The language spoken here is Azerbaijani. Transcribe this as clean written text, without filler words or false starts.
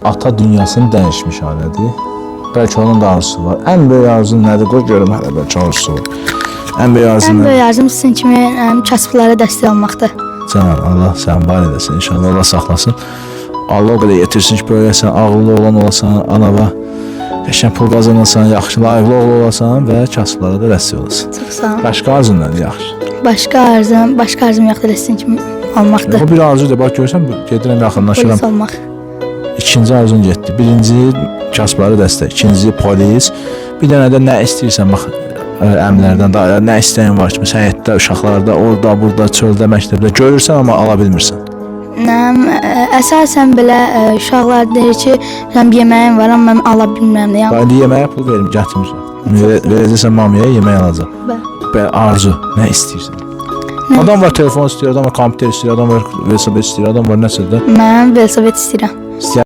ata dünyasını dəyişmiş ailədir. Bəlkə onun da arzusu var. Ən böyük arzun nədir? Qoy görüm hələ bəlkə arzusu var. Ən böyük arzun Ən nədir? böyük arzum sizin kimi kasıblara dəstək olmaqdır. Can, Allah sən var edəsin. İnşallah Allah saxlasın. Allah o qədər yetirsin ki, böyüyəsən, ağıllı olan olasan, anava, qəşəng pul qazanasan, yaxşı, layıqlı oğlu olasan və kasıblara da dəstək olasan. Çox sağ olun. Başqa arzun nədir? Yaxşı. Başqa arzum yoxdur, sizin kimi olmaqdır. O bir arzudur. Bax görsən, gedirəm yaxınlaşıram. Polis olmaq. İkinci arzun getdi. Birinci kasıblara dəstək, ikinci polis. Bir dənə də nə istəyirsən, bax, əmlərdən da nə istəyin var ki, həyətdə, uşaqlarda, orada, burada, çöldə, məktəbdə görürsən, amma ala bilmirsən. Əsasən belə uşaqlar deyir ki, bir yeməyim var, amma mən ala bilmirəm də. Bax, indi yeməyə pul verim, gətirmirsən. Verəcəksən mamaya, yemək alacaq. Arzu, nə istəyirsən? Adam var telefon istəyir, adam var kompüter istəyir, adam var velosiped istəyir, adam var nəsə də. Mən velosiped istəyirəm.